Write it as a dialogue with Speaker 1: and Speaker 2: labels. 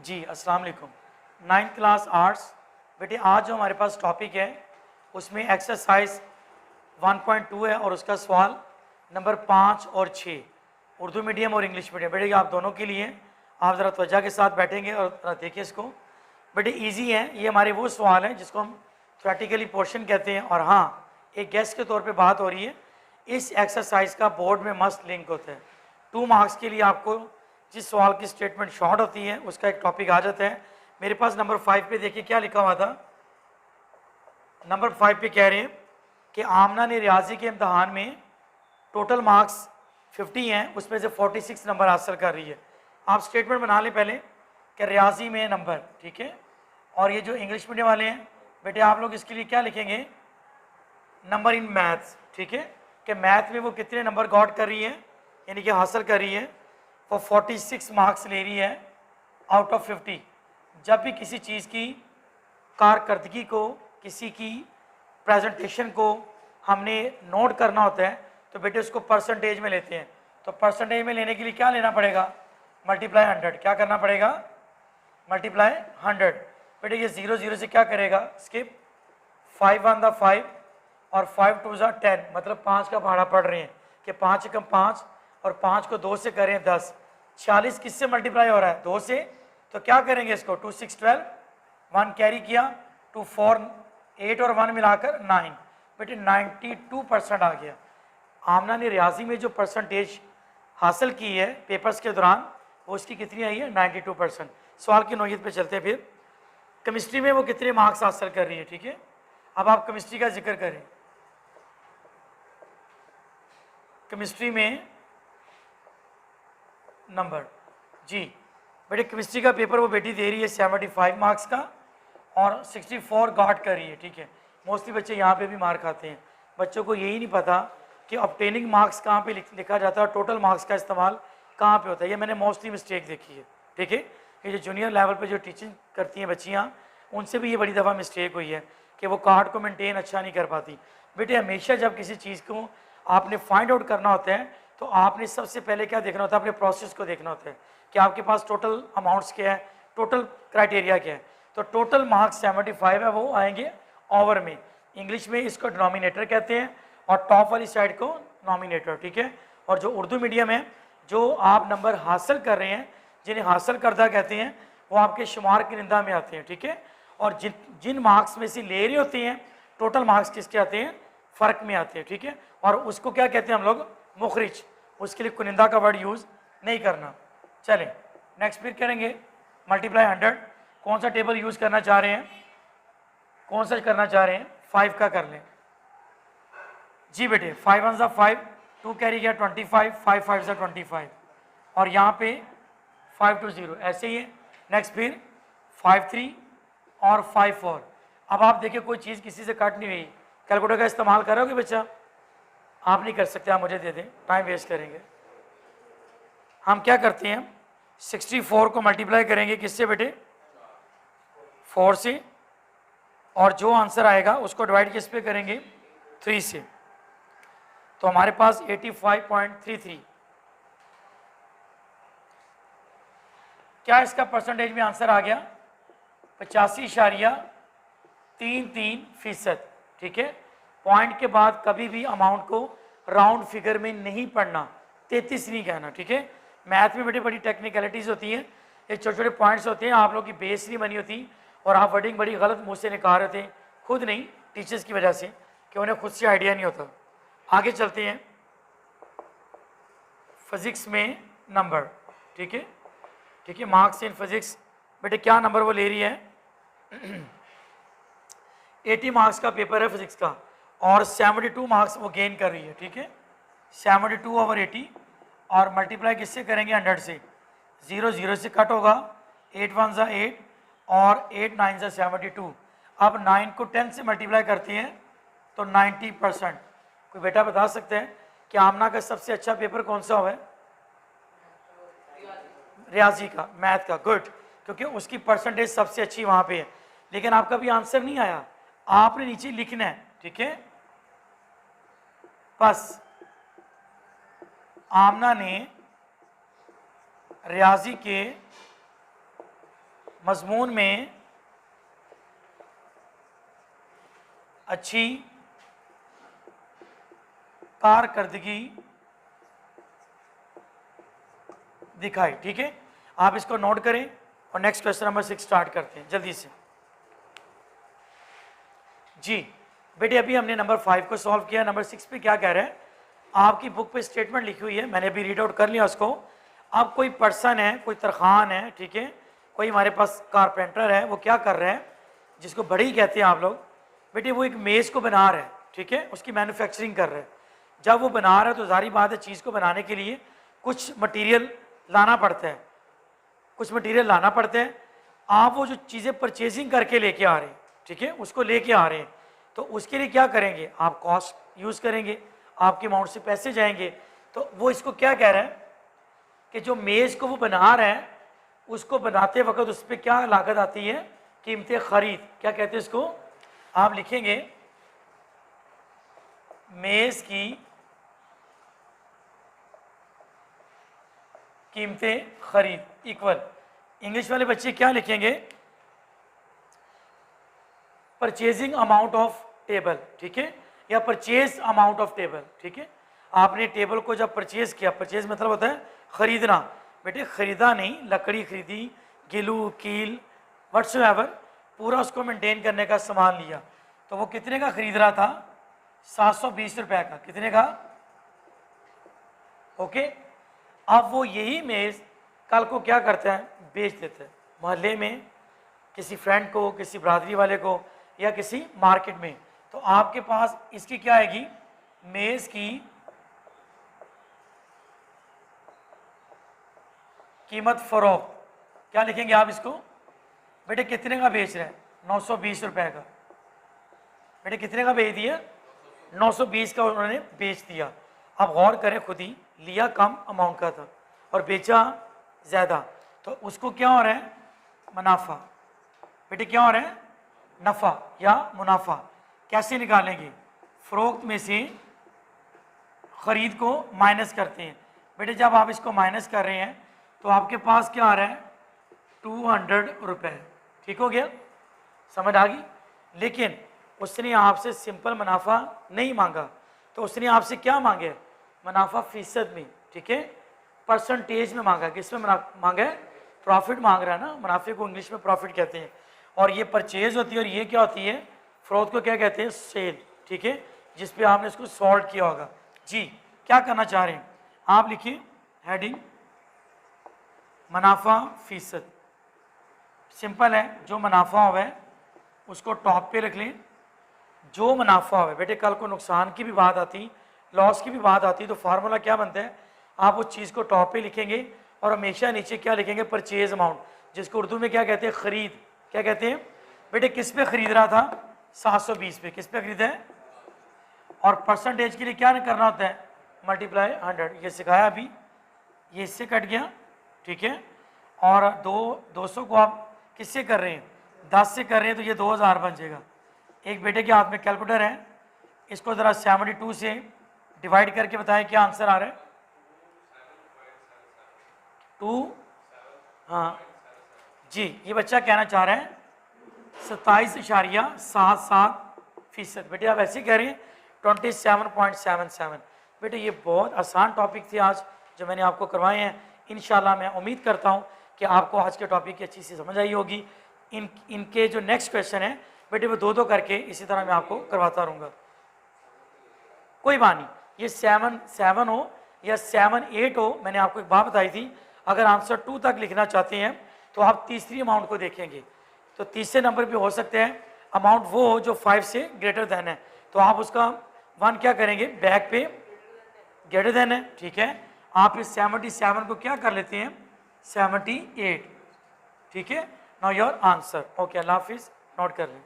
Speaker 1: जी अस्सलाम वालेकुम। 9th class arts. बेटे आज जो हमारे पास टॉपिक है उसमें एक्सरसाइज 1.2 है और उसका सवाल नंबर 5 और 6 उर्दू मीडियम और इंग्लिश मीडियम। बेटे आप दोनों के लिए आप ज़रा तवज्जो के साथ बैठेंगे और देखिए इसको। बेटे इजी है, ये हमारे वो सवाल हैं जिसको हम थ्योरेटिकली पोर्शन कहते हैं। और हाँ, एक गेस्ट के तौर पे बात हो रही है, इस एक्सरसाइज का बोर्ड में मस्ट लिंक होता है। 2 मार्क्स के लिए आपको जिस सवाल की स्टेटमेंट शॉर्ट होती है उसका एक टॉपिक आ जाता है। मेरे पास नंबर 5 पे देखिए क्या लिखा हुआ था। नंबर 5 पे कह रहे हैं कि आमना ने रियाजी के इम्तहान में टोटल मार्क्स 50 हैं, उसमें से 46 नंबर हासिल कर रही है। आप स्टेटमेंट बना लें पहले कि रियाजी में नंबर, ठीक है। और ये जो इंग्लिश मीडियम वाले हैं बेटे आप लोग इसके लिए क्या लिखेंगे, नंबर इन मैथ्स, ठीक है, कि मैथ में वो कितने नंबर गॉट कर रही है, यानी कि हासिल कर रही है। वो 46 मार्क्स ले रही है आउट ऑफ 50। जब भी किसी चीज़ की कारकर्दगी को, किसी की प्रेजेंटेशन को हमने नोट करना होता है तो बेटे उसको परसेंटेज में लेते हैं। तो परसेंटेज में लेने के लिए क्या लेना पड़ेगा, मल्टीप्लाई 100। क्या करना पड़ेगा, मल्टीप्लाई 100। बेटे ये 0 0 से क्या करेगा, स्किप। 5 1 द 5 और 5 2 ज़ा 10, मतलब 5 का भाड़ा पड़ रहे हैं कि 5 कम 5 और 5 को 2 से करें 10। 46 किससे मल्टीप्लाई हो रहा है, 2 से। तो क्या करेंगे इसको, 2 6 12, 1 कैरी किया, 2 4 8 और 1 मिलाकर 9। बेटे 92% आ गया। आमना ने रियाजी में जो परसेंटेज हासिल की है पेपर्स के दौरान वो उसकी कितनी आई है, 92%। सवाल की नोयत पे चलते हैं। फिर केमिस्ट्री में वो कितने मार्क्स हासिल कर रही है, ठीक है। अब आप केमिस्ट्री का जिक्र करें। केमिस्ट्री में नंबर जी बेटे केमिस्ट्री का पेपर वो बेटी दे रही है 75 मार्क्स का और 64 गॉट कर रही है, ठीक है। मोस्टली बच्चे यहाँ पे भी मार खाते हैं। बच्चों को यही नहीं पता कि ऑब्टेनिंग मार्क्स कहाँ पे लिखा जाता है और टोटल मार्क्स का इस्तेमाल कहाँ पे होता है। ये मैंने मोस्टली मिस्टेक देखी है, ठीक है। ये जो जूनियर लेवल पे जो टीचिंग करती हैं बच्चियाँ, उनसे भी ये बड़ी दफ़ा मिस्टेक हुई है कि वो कार्ड को मेंटेन अच्छा नहीं कर पाती। बेटे हमेशा जब किसी चीज़ को आपने फाइंड आउट करना होता है तो आपने सबसे पहले क्या देखना होता है, अपने प्रोसेस को देखना होता है कि आपके पास टोटल अमाउंट्स क्या है, टोटल क्राइटेरिया क्या है। तो टोटल मार्क्स 75 है, वो आएंगे ओवर में। इंग्लिश में इसको डिनोमिनेटर कहते हैं और टॉप वाली साइड को नॉमिनेटर, ठीक है। और जो उर्दू मीडियम है, जो आप नंबर हासिल कर रहे हैं, जिन्हें हासिल करदा कहते हैं, वो आपके शुमार की निंदा में आते हैं, ठीक है। और जिन मार्क्स में से ले रहे होते हैं टोटल मार्क्स किसके आते हैं, फ़र्क में आते हैं, ठीक है। और उसको क्या कहते हैं हम लोग, मुखरिज। उसके लिए कुनिंदा का वर्ड यूज़ नहीं करना। चलें नेक्स्ट फिर करेंगे मल्टीप्लाई 100। कौन सा टेबल यूज़ करना चाह रहे हैं, कौन सा करना चाह रहे हैं, 5 का कर लें जी बेटे। 5 1 ज़ा 5, 2 कैरी गया 25, 5 5 ज़ा 25 और यहाँ पे 5 2 0 ऐसे ही है। नेक्स्ट फिर 5 3 और 5 4। अब आप देखिए कोई चीज़ किसी से कट नहीं हुई, कैलकुलेटर का इस्तेमाल करोगे बच्चा, आप नहीं कर सकते, आप मुझे दे दें, टाइम वेस्ट करेंगे। हम क्या करते हैं, 64 को मल्टीप्लाई करेंगे किससे बेटे, 4 से, और जो आंसर आएगा उसको डिवाइड किस पे करेंगे, 3 से। तो हमारे पास 85.33। क्या इसका परसेंटेज में आंसर आ गया, 85.33%, ठीक है। पॉइंट के बाद कभी भी अमाउंट को राउंड फिगर में नहीं पढ़ना, 33 नहीं कहना, ठीक है। मैथ में बेटे बड़ी टेक्निकलिटीज़ होती हैं, ये छोटे छोटे पॉइंट्स होते हैं, आप लोग की बेस नहीं बनी होती और आप वर्डिंग बड़ी गलत मुँह से निकाल रहे थे, खुद नहीं टीचर्स की वजह से, कि उन्हें खुद से आइडिया नहीं होता। आगे चलते हैं, फिज़िक्स में नंबर, ठीक है, ठीक है। मार्क्स इन फिज़िक्स बेटे क्या नंबर वो ले रही है 80 मार्क्स का पेपर है फिज़िक्स का और 72 मार्क्स वो गेन कर रही है, ठीक है। 72/80 और मल्टीप्लाई किससे करेंगे, 100 से। 0 0 से कट होगा, 8 1 ज़ा 8 और 8 9 ज़ा 72। अब 9 को 10 से मल्टीप्लाई करते हैं तो 90%। कोई बेटा बता सकते हैं कि आमना का सबसे अच्छा पेपर कौन सा हुआ है, रियाजी का, मैथ का, गुड, क्योंकि उसकी परसेंटेज सबसे अच्छी वहाँ पे है। लेकिन आपका भी आंसर नहीं आया, आपने नीचे लिखना है, ठीक है। बस आमना ने रियाजी के मजमून में अच्छी कारकर्दगी दिखाई। ठीक है, आप इसको नोट करें और नेक्स्ट क्वेश्चन नंबर 6 स्टार्ट करते हैं जल्दी से। जी बेटे अभी हमने नंबर 5 को सॉल्व किया। नंबर 6 पे क्या कह रहे हैं, आपकी बुक पे स्टेटमेंट लिखी हुई है, मैंने भी रीड आउट कर लिया उसको। अब कोई पर्सन है, कोई तरखान है, ठीक है, कोई हमारे पास कारपेंटर है, वो क्या कर रहे हैं, जिसको बढ़ई कहते हैं आप लोग, बेटे वो एक मेज़ को बना रहे हैं, ठीक है, उसकी मैन्युफैक्चरिंग कर रहे हैं। जब वो बना रहा है तो जाहिर बात है चीज़ को बनाने के लिए कुछ मटेरियल लाना पड़ता है, कुछ मटेरियल लाना पड़ते हैं। आप वो जो चीज़ें परचेजिंग करके लेके आ रहे हैं, ठीक है, उसको लेके आ रहे हैं, तो उसके लिए क्या करेंगे, आप कॉस्ट यूज़ करेंगे, आपके अमाउंट से पैसे जाएंगे। तो वो इसको क्या कह रहा है कि जो मेज़ को वो बना रहा है उसको बनाते वक्त उस पर क्या लागत आती है, कीमतें खरीद, क्या कहते हैं इसको, आप लिखेंगे मेज़ की कीमतें खरीद इक्वल, इंग्लिश वाले बच्चे क्या लिखेंगे, परचेजिंग अमाउंट ऑफ टेबल, ठीक है, या परचेज अमाउंट ऑफ टेबल। ठीक है, आपने टेबल को जब परचेज किया, परचेज मतलब होता है खरीदना, बेटे खरीदा नहीं, लकड़ी खरीदी, गिलू कील व्हाट्सएवर, पूरा उसको मेंटेन करने का सामान लिया, तो वो कितने का खरीद रहा था, 720 रुपए का, कितने का, ओके। अब वो यही मेज़ कल को क्या करता है, बेच देता है मोहल्ले में किसी फ्रेंड को, किसी बरादरी वाले को, या किसी मार्केट में, तो आपके पास इसकी क्या आएगी, मेज़ की कीमत फरोख्त, क्या लिखेंगे आप इसको, बेटे कितने का बेच रहे हैं, 920 रुपए का, बेटे कितने का बेच दिया, 920 का उन्होंने बेच दिया। अब गौर करें खुद ही, लिया कम अमाउंट का था और बेचा ज़्यादा, तो उसको क्या हो रहा है, मुनाफा, बेटे क्या हो रहा है, नफ़ा या मुनाफा। कैसे निकालेंगे, फ़रोख्त में से ख़रीद को माइनस करते हैं। बेटे जब आप इसको माइनस कर रहे हैं तो आपके पास क्या आ रहा है, 200 रुपये, ठीक हो गया, समझ आ गई। लेकिन उसने आपसे सिंपल मुनाफा नहीं मांगा, तो उसने आपसे क्या मांगे, मुनाफा फीसद में, ठीक है, परसेंटेज में मांगा, किस में मांगा है, प्रॉफिट मांग रहा है ना, मुनाफे को इंग्लिश में प्रॉफिट कहते हैं। और ये परचेज होती है और ये क्या होती है, फ़रोख्त को क्या कहते हैं, सेल, ठीक है, जिस पे आपने इसको सॉल्व किया होगा। जी क्या करना चाह रहे हैं आप, लिखिए हेडिंग मुनाफा फीसद, सिंपल है, जो मुनाफा हुआ है उसको टॉप पे रख लें। जो मुनाफा हुआ है, बेटे कल को नुकसान की भी बात आती, लॉस की भी बात आती, तो फार्मूला क्या बनता है, आप उस चीज़ को टॉप पे लिखेंगे और हमेशा नीचे क्या लिखेंगे, परचेज अमाउंट, जिसको उर्दू में क्या कहते हैं, ख़रीद, क्या कहते हैं, बेटे किस पे ख़रीद रहा था, 720 पे, किस पे ख़रीदा है, और परसेंटेज के लिए क्या करना होता है, मल्टीप्लाई 100, ये सिखाया अभी, ये इससे कट गया, ठीक है, और 200 को आप किससे कर रहे हैं, 10 से कर रहे हैं, तो ये 2000 बन जाएगा। एक बेटे के हाथ में कैलकुलेटर है, इसको ज़रा 72 से डिवाइड करके बताएं क्या आंसर आ रहा है, 2, हाँ जी, ये बच्चा कहना चाह रहा है 27.77%। बेटे आप ऐसे कह रहे हैं 27.77। बेटे ये बहुत आसान टॉपिक थे आज जो मैंने आपको करवाए हैं। इंशाल्लाह मैं उम्मीद करता हूँ कि आपको आज के टॉपिक की अच्छी सी समझ आई होगी। इनके जो नेक्स्ट क्वेश्चन है बेटे वो दो करके इसी तरह मैं आपको करवाता रहूँगा, कोई बात नहीं। ये 7 हो या 7-8 हो, मैंने आपको एक बात बताई थी, अगर आंसर 2 तक लिखना चाहते हैं तो आप तीसरी अमाउंट को देखेंगे, तो तीसरे नंबर पे हो सकते हैं अमाउंट वो हो जो 5 से ग्रेटर देन है, तो आप उसका 1 क्या करेंगे, बैक पे ग्रेटर देन है, ठीक है, आप इस 77 को क्या कर लेते हैं, 78, ठीक है। नाउ योर आंसर, ओके, अल्लाह हाफिज़, नोट कर लें।